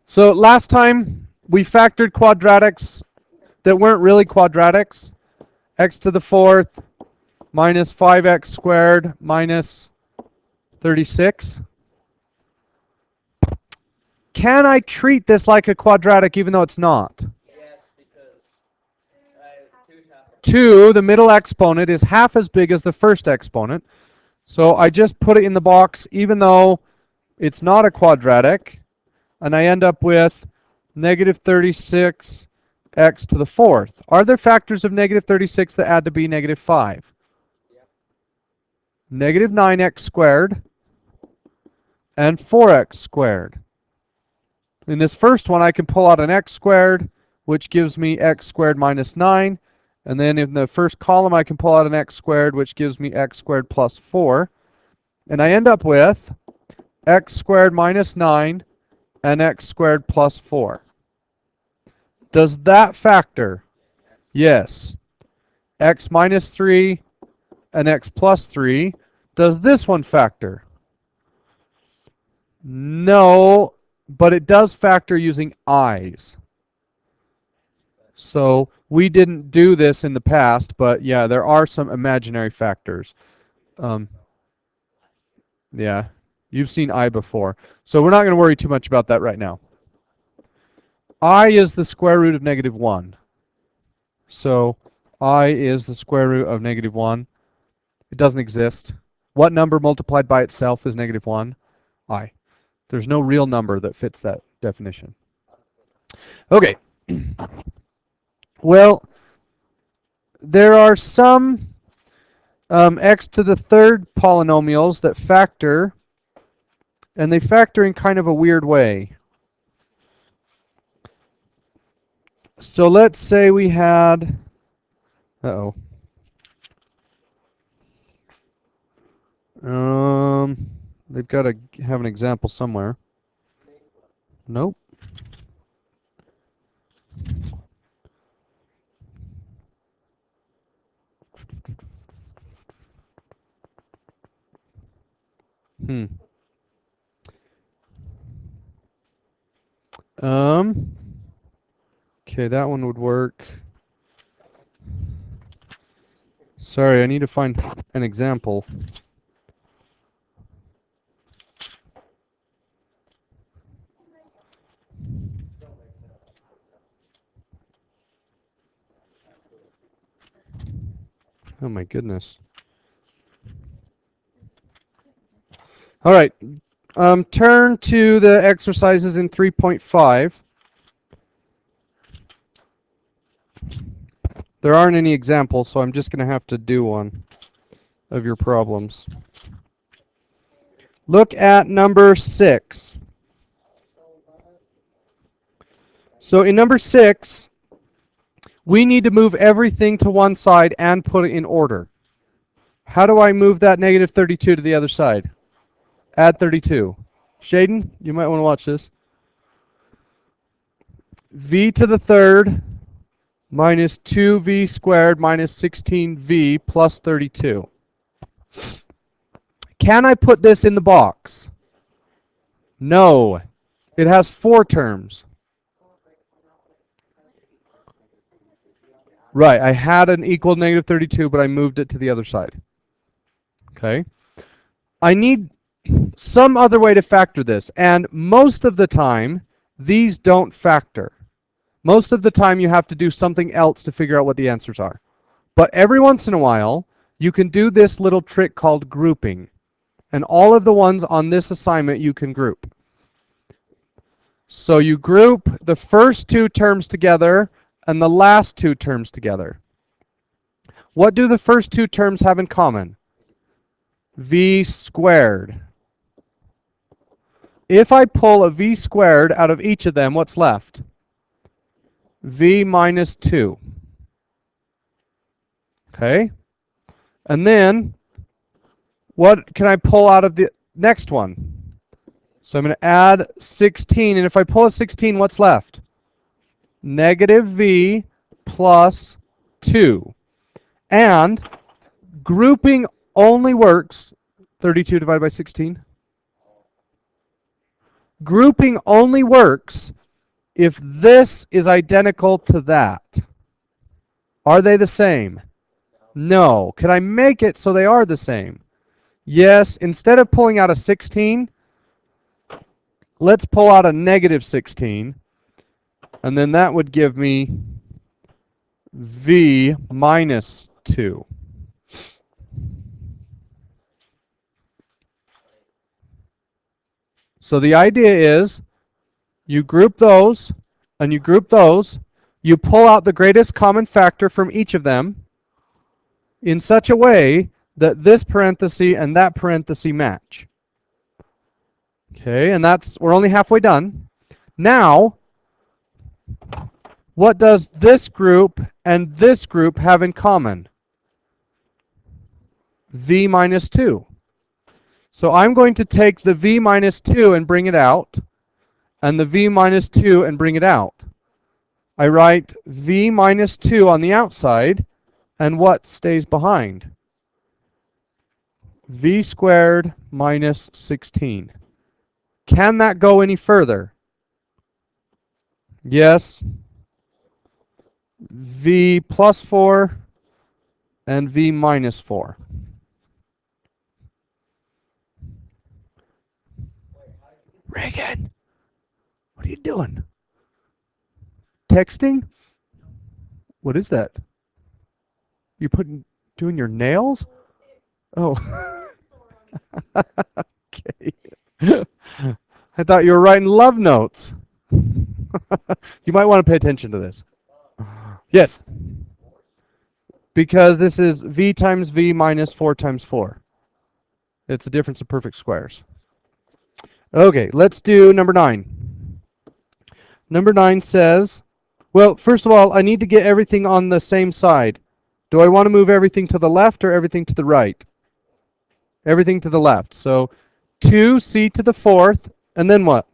So last time we factored quadratics that weren't really quadratics. X to the fourth minus 5x squared minus 36. Can I treat this like a quadratic even though it's not? Yes, because 2 is half. 2, the middle exponent, is half as big as the first exponent. So I just put it in the box even though it's not a quadratic. And I end up with negative 36 x to the fourth. Are there factors of negative 36 that add to be negative 5? Yep. Negative 9x squared and 4x squared. In this first one, I can pull out an x squared, which gives me x squared minus 9. And then in the first column, I can pull out an x squared, which gives me x squared plus 4. And I end up with x squared minus 9 and x squared plus 4. Does that factor? Yes. X minus 3 and x plus 3. Does this one factor? No, but it does factor using i's. So we didn't do this in the past, but yeah, there are some imaginary factors. Yeah, you've seen I before. So we're not going to worry too much about that right now. I is the square root of negative 1. So I is the square root of negative 1. It doesn't exist. What number multiplied by itself is negative 1? I. There's no real number that fits that definition. Okay. Well, there are some x to the third polynomials that factor, and they factor in kind of a weird way. So let's say we had, they've got to have an example somewhere. Nope. Okay, that one would work. Sorry, I need to find an example. Oh my goodness. All right. Turn to the exercises in 3.5. There aren't any examples, so I'm just going to have to do one of your problems. Look at number 6. So in number 6, we need to move everything to one side and put it in order. How do I move that negative 32 to the other side? Add 32. Shaden, you might want to watch this. V to the third minus 2v squared minus 16v plus 32. Can I put this in the box? No. It has 4 terms. Right, I had an equal negative 32, but I moved it to the other side. Okay. I need some other way to factor this, and most of the time, these don't factor. Most of the time, you have to do something else to figure out what the answers are. But every once in a while, you can do this little trick called grouping. And all of the ones on this assignment you can group. So you group the first 2 terms together and the last 2 terms together. What do the first 2 terms have in common? V squared. If I pull a v squared out of each of them, what's left? V minus 2. Okay? And then, what can I pull out of the next one? So I'm going to add 16, and if I pull a 16, what's left? Negative v plus 2. And grouping only works 32 divided by 16. Grouping only works if this is identical to that. Are they the same? No. Could I make it so they are the same? Yes. Instead of pulling out a 16, let's pull out a negative 16. And then that would give me v minus 2. So the idea is you group those and you group those. You pull out the greatest common factor from each of them in such a way that this parenthesis and that parenthesis match. Okay, and we're only halfway done. Now, what does this group and this group have in common? V minus 2. So I'm going to take the V minus 2 and bring it out, and the V minus 2 and bring it out. I write V minus 2 on the outside, and what stays behind? V squared minus 16. Can that go any further? Yes. V plus 4 and V minus 4. Reagan, what are you doing? Texting? What is that? You doing your nails? Oh. Okay. I thought you were writing love notes. You might want to pay attention to this. Yes. Because this is V times V minus 4 times 4. It's a difference of perfect squares. Okay, let's do number 9. Number 9 says, well, first of all, I need to get everything on the same side. Do I want to move everything to the left or everything to the right? Everything to the left. So 2c to the 4th, and then what?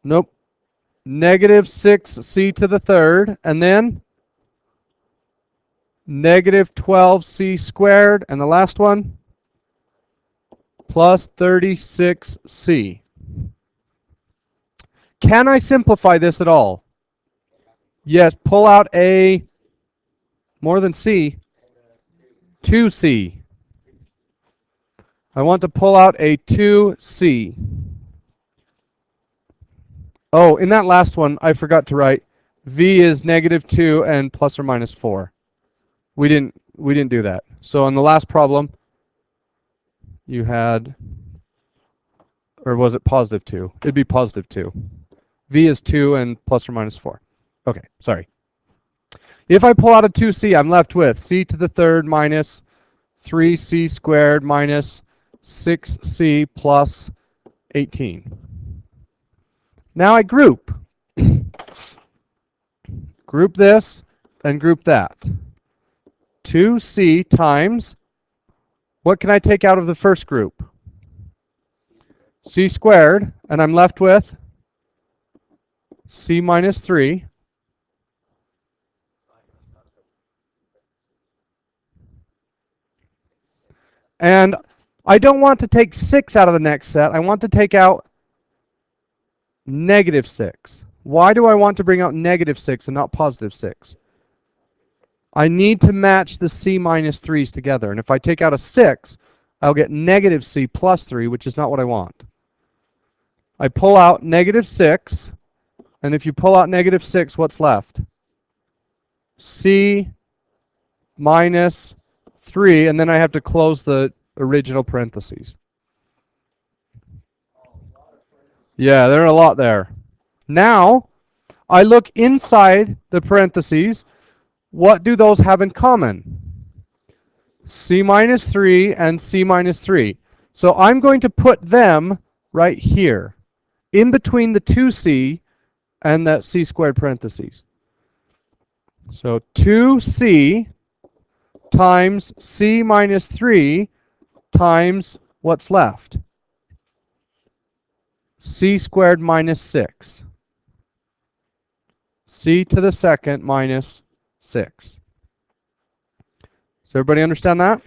Nope. Negative 6c to the 3rd, and then negative 12c squared, and the last one, plus 36c. Can I simplify this at all? Yes, pull out a more than c, 2c. I want to pull out a 2c. Oh, in that last one, I forgot to write v is negative 2 and plus or minus 4. We didn't do that. So on the last problem, you had, or was it positive 2? It'd be positive 2. V is 2 and plus or minus 4. Okay, sorry. If I pull out a 2c, I'm left with c to the 3rd minus 3c squared minus 6c plus 18. Now I group. Group this and group that. 2c times, what can I take out of the first group? C squared, and I'm left with c minus 3. And I don't want to take 6 out of the next set. I want to take out negative 6. Why do I want to bring out negative 6 and not positive 6? I need to match the c minus 3's together. And if I take out a 6, I'll get negative c plus 3, which is not what I want. I pull out negative 6, and if you pull out negative 6, what's left? C minus 3, and then I have to close the original parentheses. Yeah, there are a lot there. Now, I look inside the parentheses. What do those have in common? C minus 3 and C minus 3. So I'm going to put them right here, in between the 2c and that c squared parentheses. So 2c times c minus 3 times what's left? C squared minus 6. C to the 2nd minus 6. Does everybody understand that?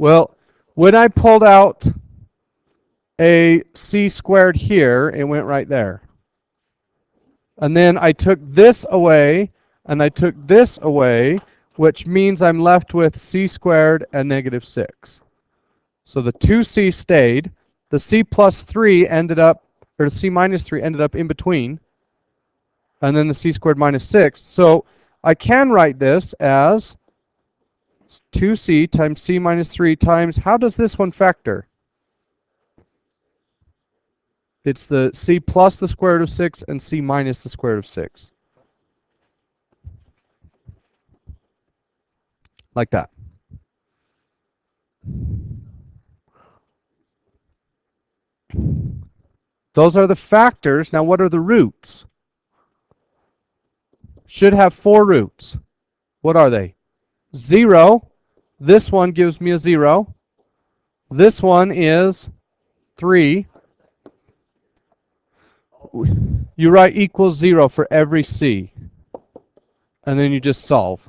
Well, when I pulled out a c squared here, it went right there. And then I took this away, and I took this away, which means I'm left with c squared and negative 6. So the 2c stayed. The c plus 3 ended up, or the c minus 3 ended up in between. And then the c squared minus 6. So I can write this as 2c times c minus 3 times, how does this one factor? It's the c plus the square root of 6 and c minus the square root of 6. Like that. Those are the factors. Now what are the roots? Should have 4 roots. What are they? 0. This one gives me a 0. This one is 3. You write equals 0 for every c. And then you just solve.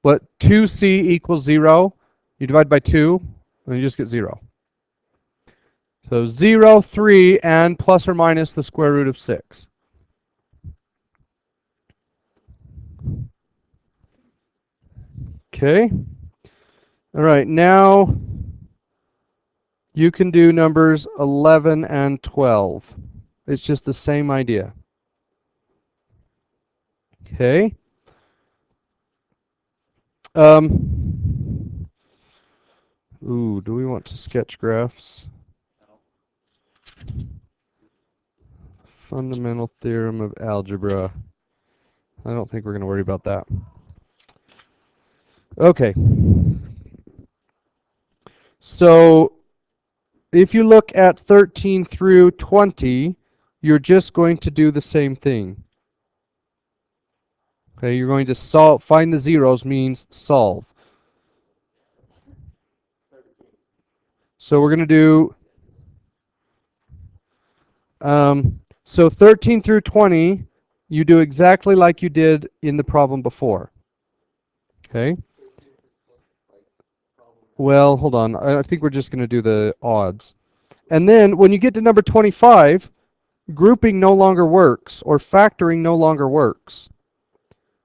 But 2c equals 0. You divide by 2, and you just get 0. So 0, 3, and plus or minus the square root of 6. Okay. All right, now you can do numbers 11 and 12. It's just the same idea. Okay. Ooh, do we want to sketch graphs? Fundamental theorem of algebra. I don't think we're going to worry about that. Okay. So if you look at 13 through 20, you're just going to do the same thing. Okay, you're going to solve, find the zeros means solve. So we're going to do, so 13 through 20, you do exactly like you did in the problem before. Okay. Well, hold on. I think we're just going to do the odds. And then when you get to number 25, grouping no longer works, or factoring no longer works.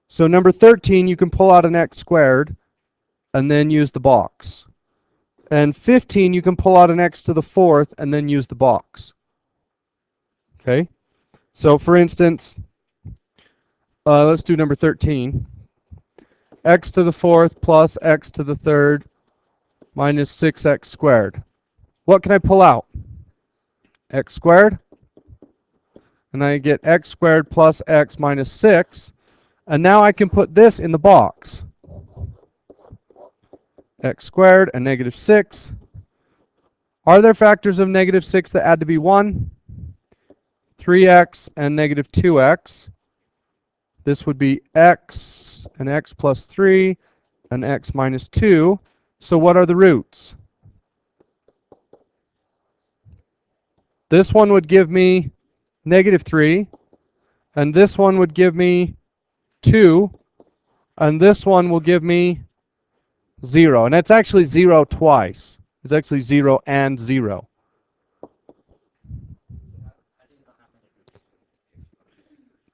So number 13, you can pull out an x squared and then use the box. And 15, you can pull out an x to the 4th and then use the box. Okay? So for instance, let's do number 13. X to the 4th plus x to the 3rd minus 6x squared. What can I pull out? X squared. And I get x squared plus x minus 6. And now I can put this in the box. X squared and negative 6. Are there factors of negative 6 that add to be 1? 3x and negative 2x. This would be x and x plus 3 and x minus 2. So what are the roots? This one would give me negative 3, and this one would give me 2, and this one will give me 0. And that's actually 0 twice. It's actually 0 and 0.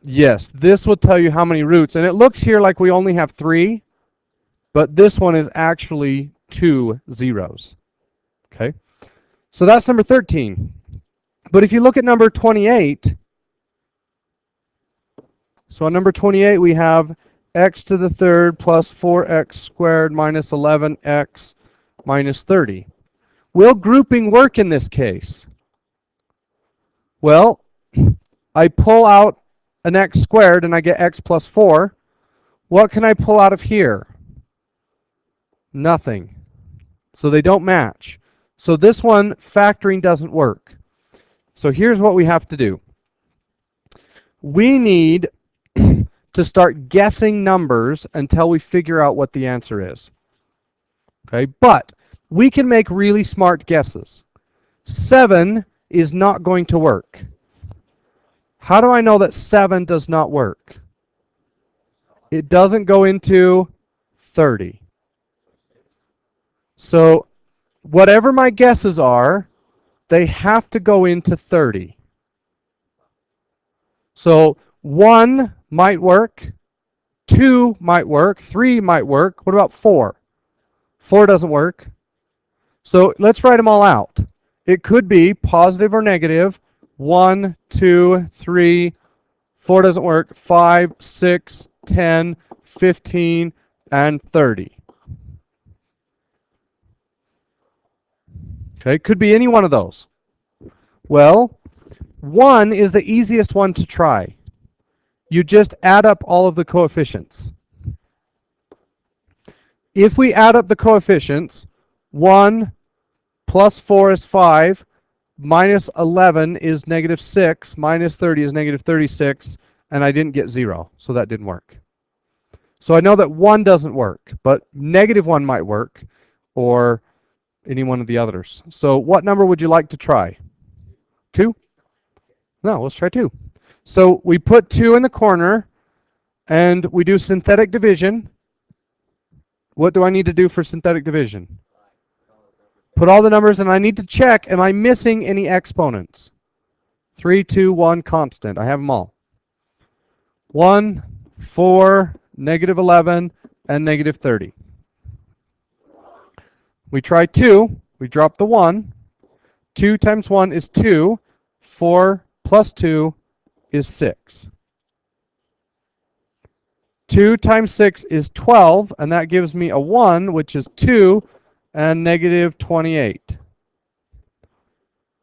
Yes, this will tell you how many roots. And it looks here like we only have 3, but this one is actually 2 zeros. Okay? So that's number 13. But if you look at number 28, so on number 28 we have x to the 3rd plus 4x squared minus 11x minus 30. Will grouping work in this case? Well, I pull out an x squared and I get x plus 4. What can I pull out of here? Nothing. So they don't match. So this one, factoring doesn't work. So here's what we have to do. We need to start guessing numbers until we figure out what the answer is. Okay, but we can make really smart guesses. 7 is not going to work. How do I know that 7 does not work? It doesn't go into 30. So whatever my guesses are, they have to go into 30. So 1 might work, 2 might work, 3 might work. What about 4? 4 doesn't work. So let's write them all out. It could be positive or negative. 1, 2, 3, 4 doesn't work. 5, 6, 10, 15, and 30. Okay, could be any one of those. Well, 1 is the easiest one to try. You just add up all of the coefficients. If we add up the coefficients, 1 plus 4 is 5, minus 11 is negative 6, minus 30 is negative 36, and I didn't get 0, so that didn't work. So I know that 1 doesn't work, but negative 1 might work, or any one of the others. So what number would you like to try? 2? No, let's try 2. So we put 2 in the corner, and we do synthetic division. What do I need to do for synthetic division? Put all the numbers, and I need to check, am I missing any exponents? 3, 2, 1, constant. I have them all. 1, 4, negative 11, and negative 30. We try 2. We drop the 1. 2 times 1 is 2. 4 plus 2 is 6. 2 times 6 is 12, and that gives me a 1, which is 2, and negative 28.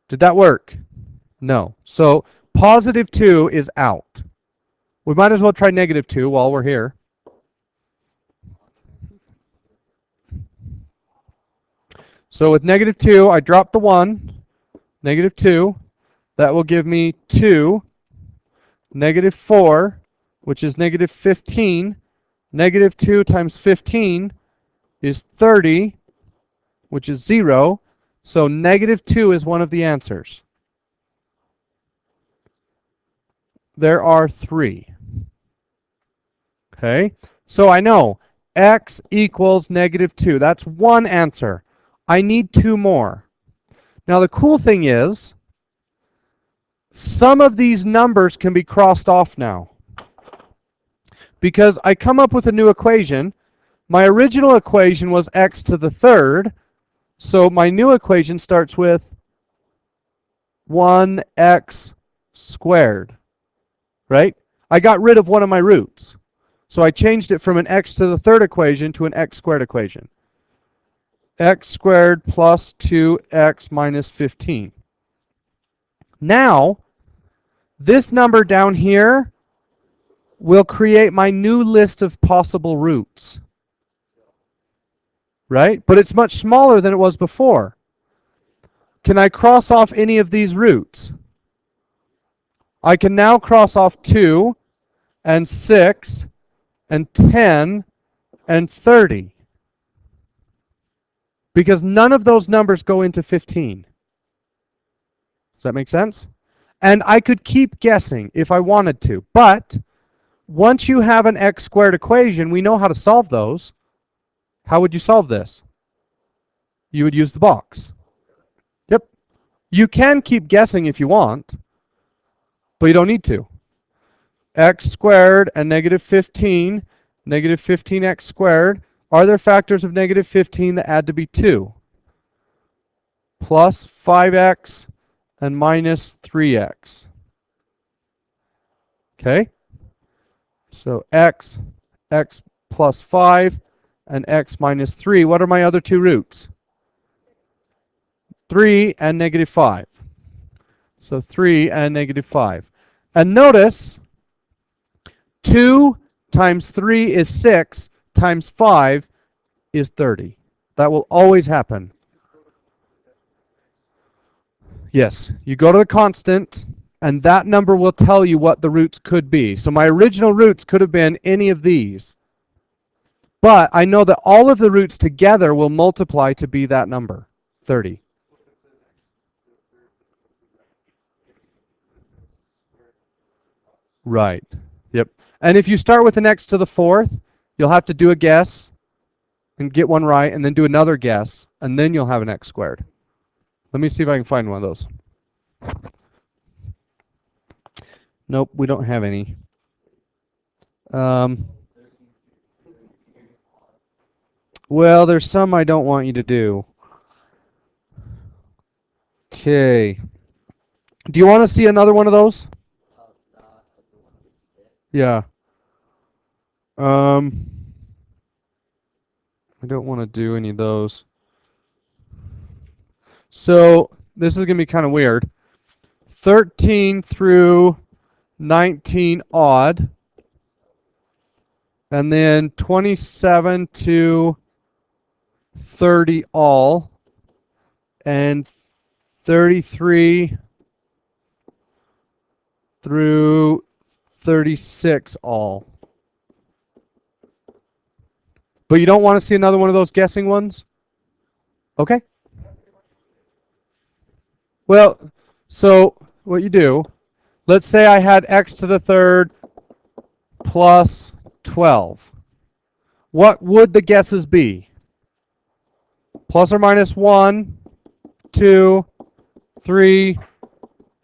Did that work? No. So positive 2 is out. We might as well try negative 2 while we're here. So with negative 2, I drop the 1, negative 2. That will give me 2, negative 4, which is negative 15. Negative 2 times 15 is 30, which is 0. So negative 2 is one of the answers. There are 3. Okay, so I know x equals negative 2. That's one answer. I need 2 more. Now the cool thing is, some of these numbers can be crossed off now. Because I come up with a new equation. My original equation was x to the third. So my new equation starts with 1x squared. Right? I got rid of one of my roots. So I changed it from an x to the third equation to an x squared equation. X squared plus 2x minus 15. Now, this number down here will create my new list of possible roots. Right? But it's much smaller than it was before. Can I cross off any of these roots? I can now cross off 2 and 6 and 10 and 30. Because none of those numbers go into 15. Does that make sense? And I could keep guessing if I wanted to. But once you have an x squared equation, we know how to solve those. How would you solve this? You would use the box. Yep. You can keep guessing if you want, but you don't need to. X squared and negative 15, negative 15x squared. Are there factors of negative 15 that add to be 2? Plus 5x and minus 3x. Okay? So x plus 5, and x minus 3. What are my other 2 roots? 3 and negative 5. So 3 and negative 5. And notice, 2 times 3 is 6, times 5 is 30. That will always happen. Yes, you go to the constant, and that number will tell you what the roots could be. So my original roots could have been any of these. But I know that all of the roots together will multiply to be that number, 30. Right. Yep. And if you start with an x to the fourth, you'll have to do a guess. and get one right, and then do another guess, and then you'll have an x squared. Let me see if I can find one of those. Nope, we don't have any. Well, there's some I don't want you to do. Okay. Do you want to see another one of those? Yeah. I don't want to do any of those. So this is going to be kind of weird. 13 through 19 odd. And then 27 to 30 all. And 33 through 36 all. But you don't want to see another one of those guessing ones? Okay. Well, so what you do, let's say I had x to the third plus 12. What would the guesses be? Plus or minus 1, 2, 3,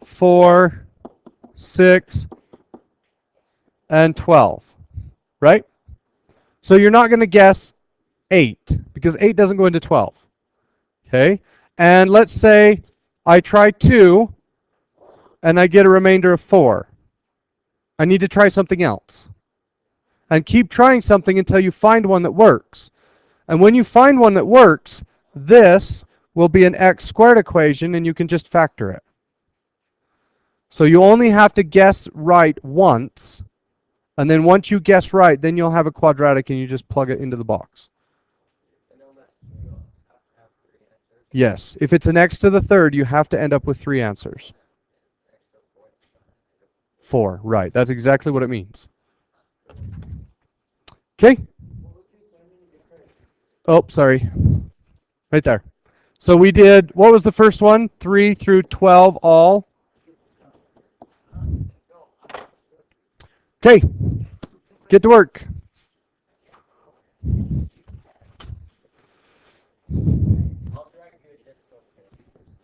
4, 6, and 12. Right? So you're not going to guess 8, because 8 doesn't go into 12. Okay? And let's say I try 2, and I get a remainder of 4. I need to try something else. And keep trying something until you find one that works. And when you find one that works, this will be an x squared equation, and you can just factor it. So you only have to guess right once, and then once you guess right, then you'll have a quadratic, and you just plug it into the box. Yes, if it's an x to the third, you have to end up with 3 answers. 4, right. That's exactly what it means. Okay. Oh, sorry. Right there. So we did, what was the first one? 3 through 12 all. Okay. Get to work.